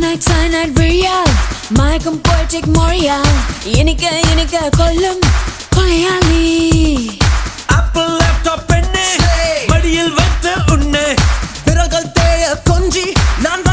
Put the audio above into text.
Cyanide real மயக்கம் poetic moral இனிக்க கொல்லும் கொலையாளி Apple laptop பெண்ணே மடியில் வைத்து உன்னை விரல்கள் தேய கொஞ்சி நான்